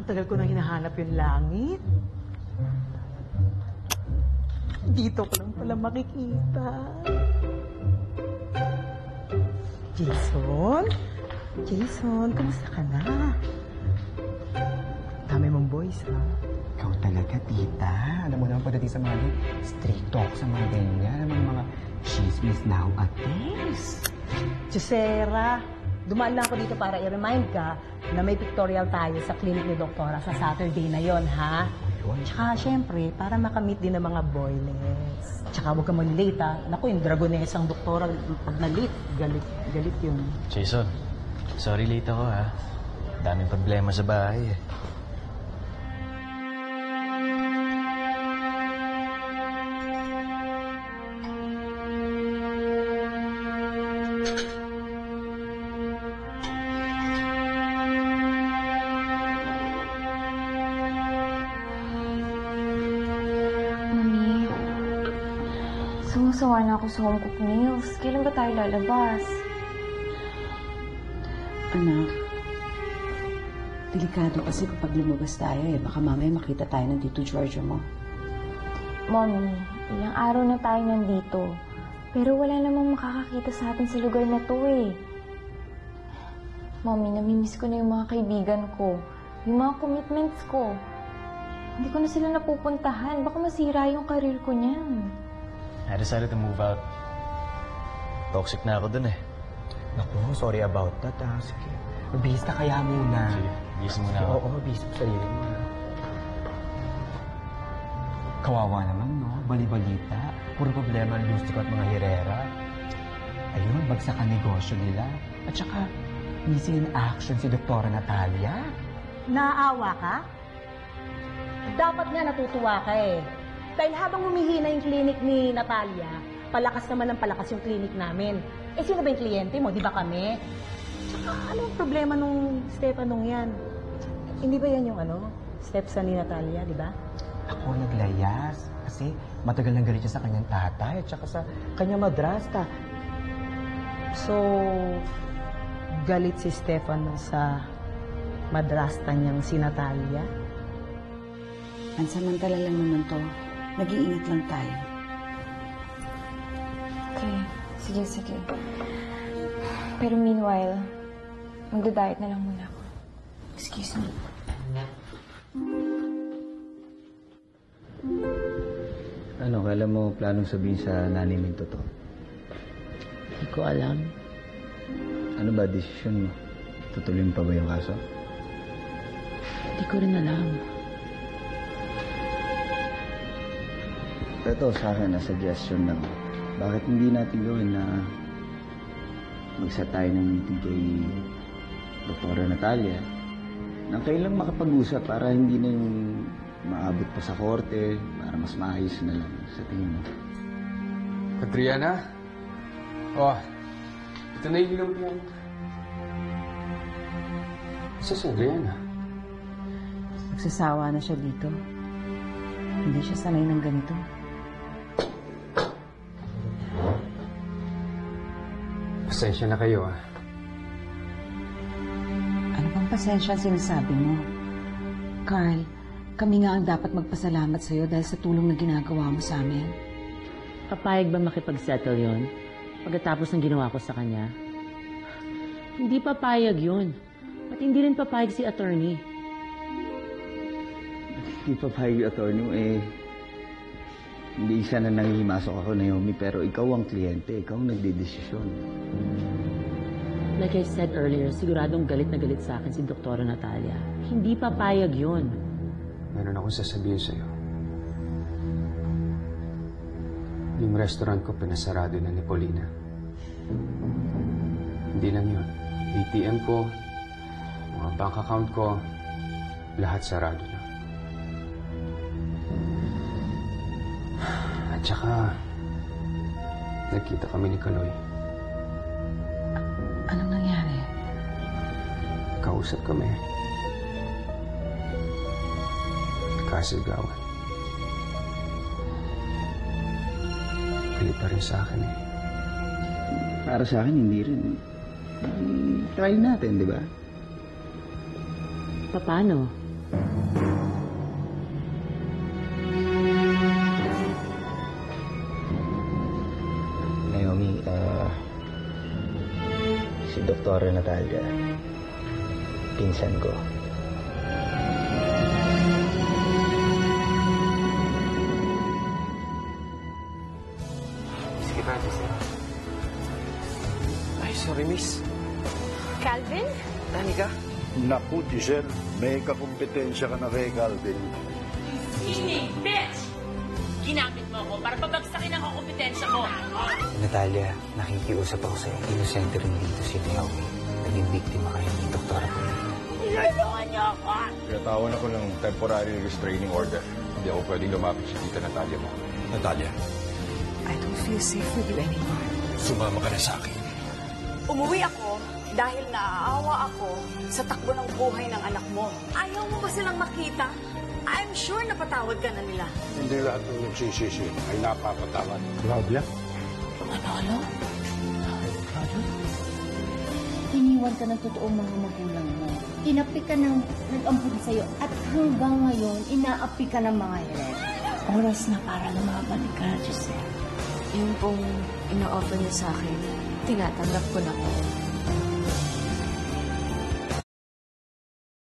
tagal ko nang hinahanap yung langit. Dito ko lang pala makikita. Jason? Jason, kamusta ka na? Dami mong boys, ha? Ikaw talaga, tita. Alam mo naman pagdating sa mga straight talk sa mga ganyan, mga chismis nowadays. Jusera, dumaan lang ako dito para i-remind ka na may pictorial tayo sa clinic ni Doktora sa Saturday na yon, ha? Tsaka, syempre, para makamit din ng mga boylets. Tsaka, huwag ka mag-late, ha? Naku, yung dragonesang Doktora, pag na-late, galit yun. Jason, sorry late ako, ha? Daming problema sa bahay, eh. Sumusawa na ako sa home cooked meals. Kailan ba tayo lalabas? Anak, delikado kasi kapag lumabas tayo eh. Baka mamaya makita tayo ng Tito Giorgio mo. Mommy, ilang araw na tayo nandito. Pero wala namang makakakita sa atin sa lugar na to eh. Mommy, namimiss ko na yung mga kaibigan ko. Yung mga commitments ko. Hindi ko na sila napupuntahan. Baka masira yung karir ko niyan. I decided to move out. Toxic na ako dun, eh. Naku, sorry about that, ha? Sige. Magbihis na kaya muna. Sige, bihis muna ako. Oo, magbihis mo sarili mo. Kawawa naman, no? Bali-balita. Puro problema ang Lustiko at mga hirera. Ayun, bagsak ang negosyo nila. At saka, missing in action si Doktora Natalia. Naaawa ka? Dapat nga natutuwa ka eh. Dahil habang humihina yung clinic ni Natalia, palakas naman ng palakas yung clinic namin. Eh, sino ba yung kliyente mo? Di ba kami? Tsaka, anong problema nung Stefanong yan? Hindi ba yan yung stepson ni Natalia, di ba? Ako naglayas. Kasi matagal nang galit siya sa kanyang tatay at saka sa kanyang madrasta. So, galit si Stefano sa madrasta niyang si Natalia? Pansamantala lang naman to. Nag-iingat lang tayo. Okay, sige. Pero meanwhile, magda-diet na lang muna ako. Excuse me. Ano, kailan mo planong sabihin sa nanay mo to? Hindi ko alam. Ano ba desisyon mo? Tutuloy mo pa ba yung kaso? Hindi ko rin alam. Ito sa akin na suggestion lang. Bakit hindi natin gawin na mag-set tayo ng meeting kay Doktora Natalia na kayo lang makapag-usap para hindi na yung maabot pa sa korte, para mas maayos na lang sa tingin mo. Adriana? Oh, ito na yung yan. Isa si Adriana. Nagsasawa na siya dito. Hindi siya sanay ng ganito. Pasensya na kayo, ah. Ano bang pasensya ang sinasabi mo? Carl, kami nga ang dapat magpasalamat sa'yo dahil sa tulong na ginagawa mo sa amin. Papayag ba makipag-settle yon pagkatapos ng ginawa ko sa kanya? Hindi papayag yun. At hindi rin papayag si attorney. Hindi papayag yung attorney mo hindi siya na nangihimasok ako, Naomi, pero ikaw ang kliyente, ikaw ang nagdedesisyon. Like I said earlier, siguradong galit na galit sa akin si Doktora Natalia. Hindi papayag yun. Meron akong sasabihin sa'yo. Yung restaurant ko pinasarado na ni Paulina. Hindi lang yun. ATM ko, mga bank account ko, lahat sarado na. At saka, nagkita kami ni Kaloy. Anong nangyari? Kausap kami. Kasigawan. Galit pa rin sa akin, eh. Para sa akin, hindi rin. Try natin, di ba? Paano? Naomi, si Dr. Natalia, pinsan ko. Sige pa, Giselle. Ay, sorry, miss. Calvin? Dani ka? Naku, Giselle, may kakumpetensya ka na kay Calvin. Singing, bitch! Ginamit mo ako para pabagsakin ang kompetensya mo. Natalia, nakikiusap ako sa'yo. Inosente rin dito si Naomi. Naging biktima kayo ni Dr. Nilulungan niyo ako! Pinatawan ako ng temporary restraining order. Hindi ako pwedeng lumapit sa tita Natalia mo. Natalia, I don't feel safe with you anymore. sumama ka na sa akin. Umuwi ako dahil naaawa ako sa takbo ng buhay ng anak mo. Ayaw mo ba silang makita? I'm sure napatawad ka na nila. Hindi lahat ng nagsisisi ay napapatawad. Claudia? Manolo? Iniwan ka ng totoong mga magulang mo. Inapi ka ng nag-ampun sa'yo at hanggang ngayon, inaapi ka ng mga hiret. Oras na para lumabalik ka, Giselle. Yung pong ino-offer niyo sa akin, tinatanggap ko na po.